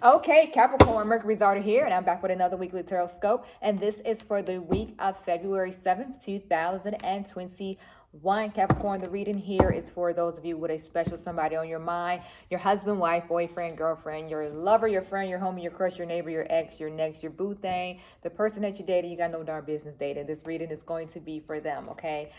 Okay, Capricorn, Mercury's already here, and I'm back with another weekly tarot scope. And this is for the week of February 7th, 2021. Capricorn, the reading here is for those of you with a special somebody on your mind: your husband, wife, boyfriend, girlfriend, your lover, your friend, your homie, your crush, your neighbor, your ex, your next, your boo thing, the person that you dated. You got no darn business dating. This reading is going to be for them, okay?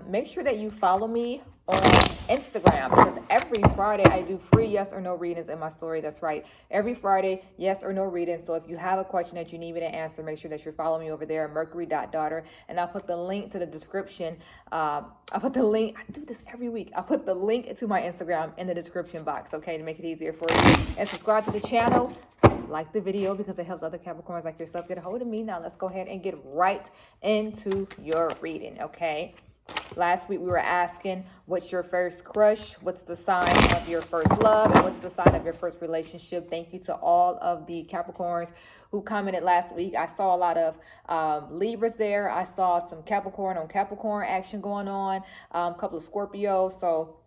Make sure that you follow me on Instagram, because every Friday I do free yes or no readings in my story. That's right. Every Friday, yes or no readings. So if you have a question that you need me to answer, make sure that you're following me over there, mercury.daughter. And I'll put the link to the description. I'll put the link. I do this every week. I'll put the link to my Instagram in the description box, okay, to make it easier for you. And subscribe to the channel. Like the video because it helps other Capricorns like yourself get a hold of me. Now let's go ahead and get right into your reading, okay? Last week we were asking, what's your first crush? What's the sign of your first love? And what's the sign of your first relationship? Thank you to all of the Capricorns who commented last week. I saw a lot of Libras there. I saw some Capricorn on Capricorn action going on, a couple of Scorpios. So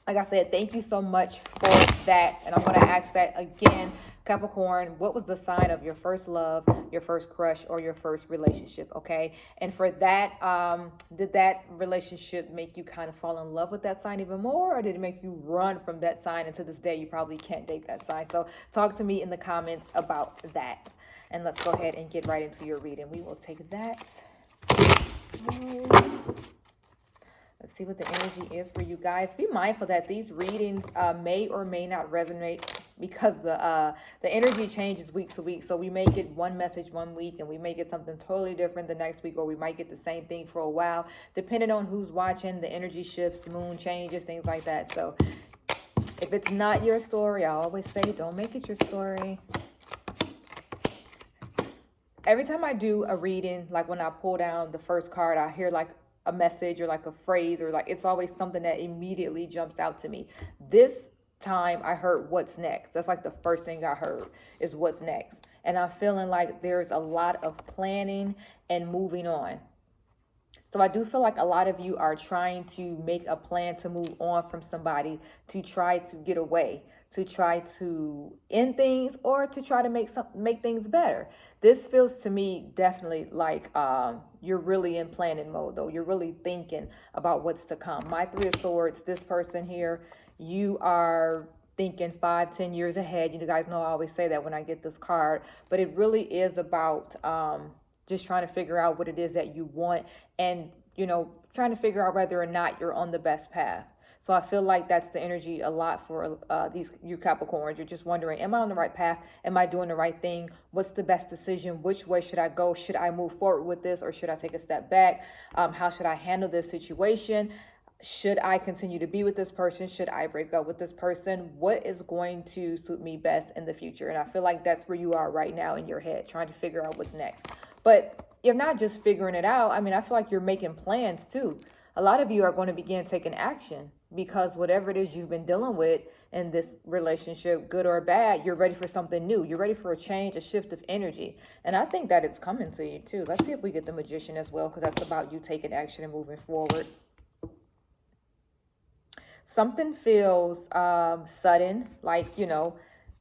like I said, thank you so much for that. And I'm going to ask that again, Capricorn, what was the sign of your first love, your first crush, or your first relationship, okay? And for that, did that relationship make you kind of fall in love with that sign even more, or did it make you run from that sign, and to this day you probably can't date that sign? So talk to me in the comments about that. And let's go ahead and get right into your reading. We will take that. Let's see what the energy is for you guys. Be mindful that these readings may or may not resonate, because the energy changes week to week. So we may get one message one week and we may get something totally different the next week, or we might get the same thing for a while, depending on who's watching. The energy shifts, moon changes, things like that. So if it's not your story, I always say don't make it your story. Every time I do a reading, like when I pull down the first card, I hear like a message or like a phrase, or like it's always something that immediately jumps out to me. This time I heard what's next. That's like the first thing I heard is what's next. And I'm feeling like there's a lot of planning and moving on. So I do feel like a lot of you are trying to make a plan to move on from somebody, to try to get away, to try to end things, or to try to make things better. This feels to me definitely like you're really in planning mode, though. You're really thinking about what's to come. My Three of Swords, this person here, you are thinking 5-10 years ahead. You guys know I always say that when I get this card, but it really is about just trying to figure out what it is that you want, and, you know, trying to figure out whether or not you're on the best path. So I feel like that's the energy a lot for you Capricorns. You're just wondering, am I on the right path? Am I doing the right thing? What's the best decision? Which way should I go? Should I move forward with this, or should I take a step back? How should I handle this situation? Should I continue to be with this person? Should I break up with this person? What is going to suit me best in the future? And I feel like that's where you are right now in your head, trying to figure out what's next. But you're not just figuring it out. I mean, I feel like you're making plans too. A lot of you are going to begin taking action, because whatever it is you've been dealing with in this relationship, good or bad, you're ready for something new. You're ready for a change, a shift of energy. And I think that it's coming to you too. Let's see if we get the Magician as well, because that's about you taking action and moving forward. Something feels sudden, like, you know,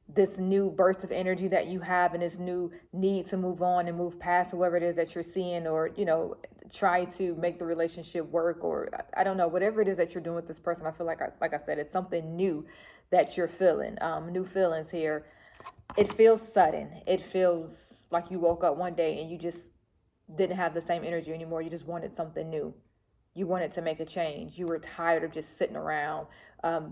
this new burst of energy that you have, and this new need to move on and move past whoever it is that you're seeing, or, you know, try to make the relationship work, or I don't know, whatever it is that you're doing with this person. I feel like I said, it's something new that you're feeling, new feelings here. It feels sudden. It feels like you woke up one day and you just didn't have the same energy anymore. You just wanted something new. You wanted to make a change. You were tired of just sitting around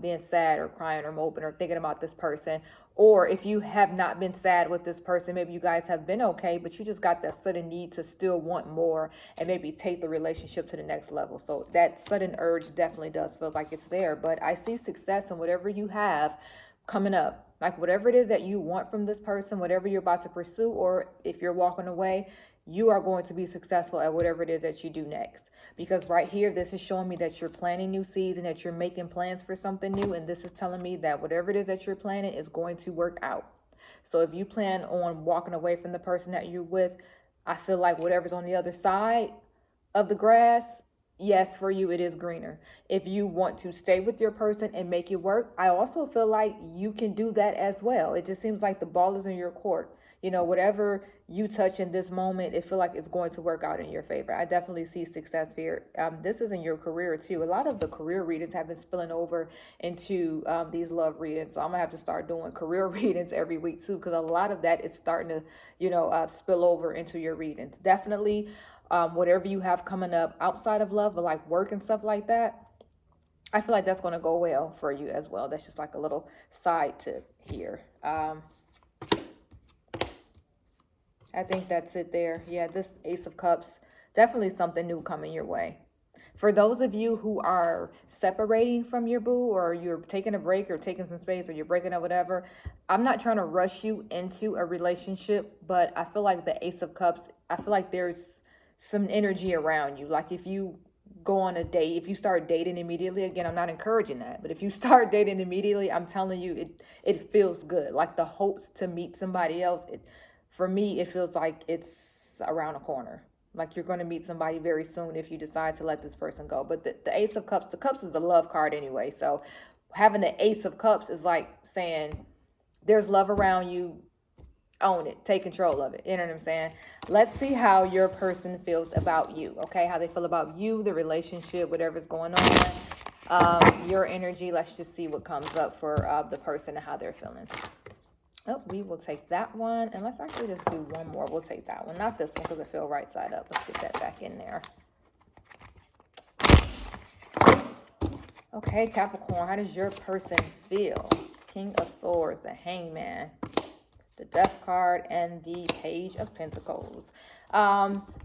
being sad or crying or moping or thinking about this person. Or if you have not been sad with this person, maybe you guys have been okay, but you just got that sudden need to still want more and maybe take the relationship to the next level. So that sudden urge definitely does feel like it's there. But I see success in whatever you have coming up. Like whatever it is that you want from this person, whatever you're about to pursue, or if you're walking away, you are going to be successful at whatever it is that you do next. Because right here, this is showing me that you're planting new seeds and that you're making plans for something new. And this is telling me that whatever it is that you're planning is going to work out. So if you plan on walking away from the person that you're with, I feel like whatever's on the other side of the grass yes, for you, it is greener. If you want to stay with your person and make it work, I also feel like you can do that as well. It just seems like the ball is in your court. You know, whatever you touch in this moment, it feel like it's going to work out in your favor. I definitely see success here. This is in your career too. A lot of the career readings have been spilling over into these love readings. So I'm gonna have to start doing career readings every week too, because a lot of that is starting to, spill over into your readings. Definitely whatever you have coming up outside of love, but like work and stuff like that, I feel like that's going to go well for you as well. That's just like a little side tip here. I think that's it there. Yeah, this Ace of Cups, definitely something new coming your way. For those of you who are separating from your boo, or you're taking a break or taking some space, or you're breaking up, whatever, I'm not trying to rush you into a relationship, but I feel like the Ace of Cups, I feel like there's some energy around you. Like if you go on a date, if you start dating immediately, again, I'm not encouraging that, but if you start dating immediately, I'm telling you, it feels good. Like the hopes to meet somebody else, for me, it feels like it's around the corner. Like you're going to meet somebody very soon if you decide to let this person go. But the Ace of Cups, the Cups is a love card anyway. So having the Ace of Cups is like saying there's love around you. Own it. Take control of it. You know what I'm saying? Let's see how your person feels about you. Okay? How they feel about you, the relationship, whatever's going on. Your energy. Let's just see what comes up for the person and how they're feeling. Oh, we will take that one. And let's actually just do one more. We'll take that one. Not this one because it feels right side up. Let's get that back in there. Okay, Capricorn, how does your person feel? King of Swords, the Hangman, the Death card, and the Page of Pentacles.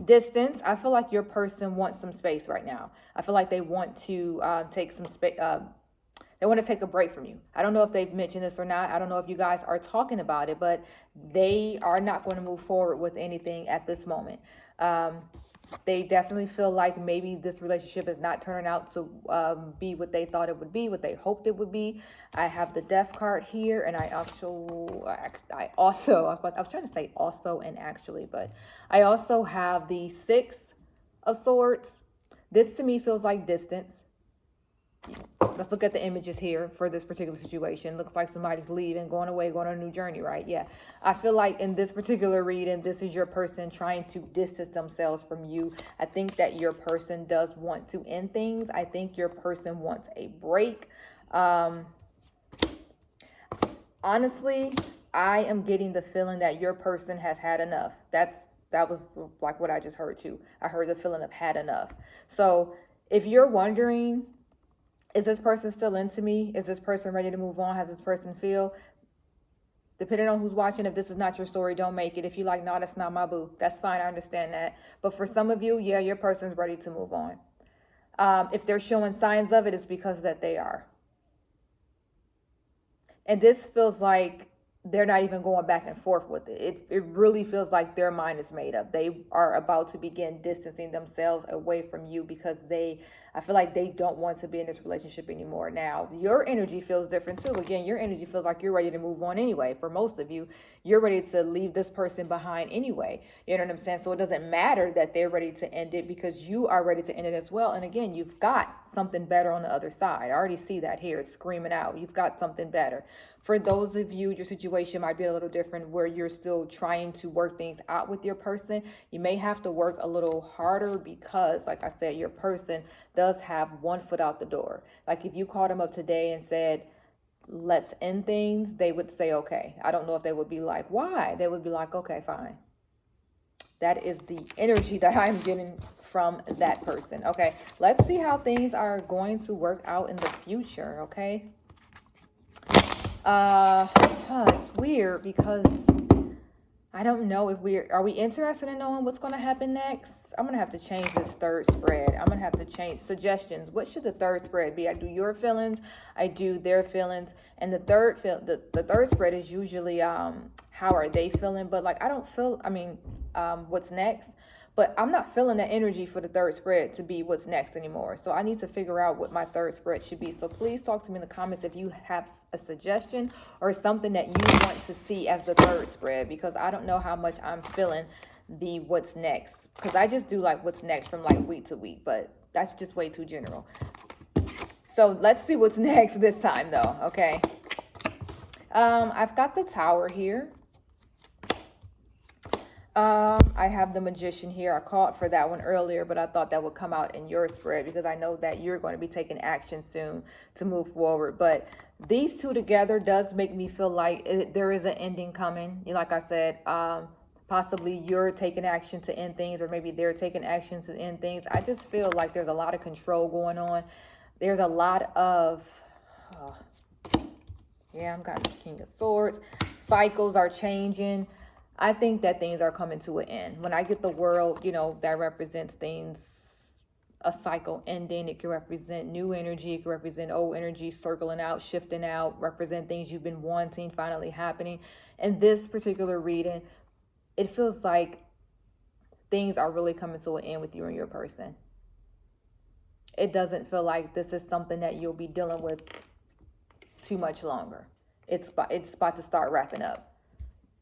Distance. I feel like your person wants some space right now. I feel like they want to take some space. They want to take a break from you. I don't know if they've mentioned this or not. I don't know if you guys are talking about it, but they are not going to move forward with anything at this moment. They definitely feel like maybe this relationship is not turning out to be what they thought it would be, what they hoped it would be. I have the Death card here, and I was trying to say also and actually, but I also have the Six of Swords. This to me feels like distance. Let's look at the images here for this particular situation. Looks like somebody's leaving, going away, going on a new journey, right? Yeah. I feel like in this particular reading, this is your person trying to distance themselves from you. I think that your person does want to end things. I think your person wants a break. Honestly, I am getting the feeling that your person has had enough. That was like what I just heard too. I heard the feeling of had enough. So if you're wondering, is this person still into me? Is this person ready to move on? Has this person feel? Depending on who's watching, if this is not your story, don't make it. If you like, no, that's not my boo. That's fine. I understand that. But for some of you, yeah, your person's ready to move on. If they're showing signs of it, it's because that they are. And this feels like they're not even going back and forth with it. It really feels like their mind is made up. They are about to begin distancing themselves away from you because I feel like they don't want to be in this relationship anymore. Now, your energy feels different too. Again, your energy feels like you're ready to move on anyway. For most of you, you're ready to leave this person behind anyway. You know what I'm saying? So it doesn't matter that they're ready to end it because you are ready to end it as well. And again, you've got something better on the other side. I already see that here. It's screaming out. You've got something better. For those of you, your situation might be a little different where you're still trying to work things out with your person. You may have to work a little harder because, like I said, your person does have one foot out the door. Like if you called them up today and said, let's end things, they would say, okay. I don't know if they would be like, why? They would be like, okay, fine. That is the energy that I'm getting from that person. Okay, let's see how things are going to work out in the future, okay? It's weird because I don't know if are we interested in knowing what's going to happen next? I'm going to have to change this third spread. I'm going to have to change suggestions. What should the third spread be? I do your feelings, I do their feelings, and the third spread is usually how are they feeling? But like I don't feel, what's next? But I'm not feeling that energy for the third spread to be what's next anymore. So I need to figure out what my third spread should be. So please talk to me in the comments if you have a suggestion or something that you want to see as the third spread, because I don't know how much I'm feeling the what's next. Because I just do like what's next from like week to week. But that's just way too general. So let's see what's next this time though, okay? I've got the Tower here. I have the Magician here. I called for that one earlier, but I thought that would come out in your spread because I know that you're going to be taking action soon to move forward. But these two together does make me feel like there is an ending coming. Like I said, possibly you're taking action to end things, or maybe they're taking action to end things. I just feel like there's a lot of control going on. There's a lot of, yeah, I'm got the King of Swords. Cycles are changing. I think that things are coming to an end. When I get the World, that represents things, a cycle ending. It can represent new energy. It can represent old energy circling out, shifting out, represent things you've been wanting finally happening. In this particular reading, it feels like things are really coming to an end with you and your person. It doesn't feel like this is something that you'll be dealing with too much longer. It's about to start wrapping up.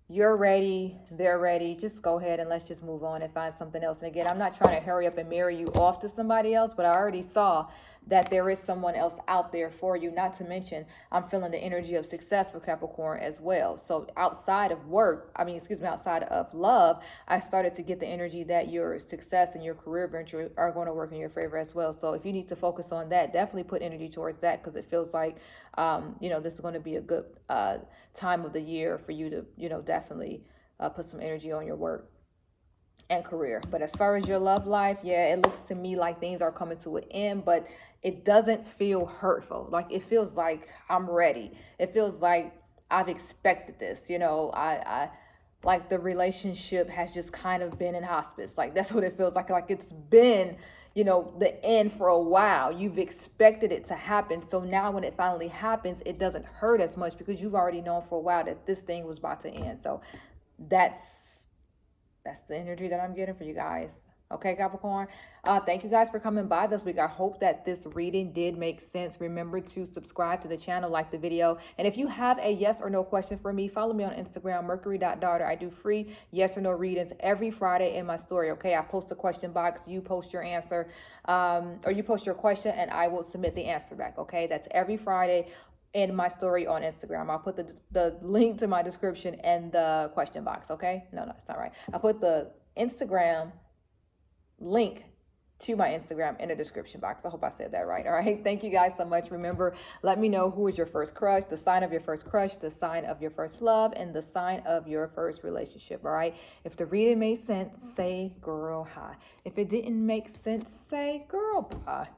You're ready, they're ready. Just go ahead and let's just move on and find something else. And again, I'm not trying to hurry up and marry you off to somebody else, but I already saw that there is someone else out there for you. Not to mention, I'm feeling the energy of success for Capricorn as well. So outside of outside of love, I started to get the energy that your success and your career venture are going to work in your favor as well. So if you need to focus on that, definitely put energy towards that, because it feels like, this is going to be a good time of the year for you to, definitely put some energy on your work and career. But as far as your love life, yeah, it looks to me like things are coming to an end, but it doesn't feel hurtful. Like, it feels like I'm ready. It feels like I've expected this. I like the relationship has just kind of been in hospice. Like, that's what it feels like. Like, it's been, the end for a while. You've expected it to happen. So now when it finally happens, it doesn't hurt as much because you've already known for a while that this thing was about to end. So that's the energy that I'm getting for you guys. Okay, Capricorn. Thank you guys for coming by this week. I hope that this reading did make sense. Remember to subscribe to the channel, like the video. And if you have a yes or no question for me, follow me on Instagram, mercury.daughter. I do free yes or no readings every Friday in my story. Okay, I post a question box. You post your answer, or you post your question, and I will submit the answer back. Okay, that's every Friday in my story on Instagram. I'll put the link to my description and the question box. Okay, no, it's not right. I'll put the Instagram link to my Instagram in the description box. I hope I said that right. All right. Thank you guys so much. Remember, let me know who is your first crush, the sign of your first crush, the sign of your first love, and the sign of your first relationship. All right. If the reading made sense, say girl hi. If it didn't make sense, say girl bye.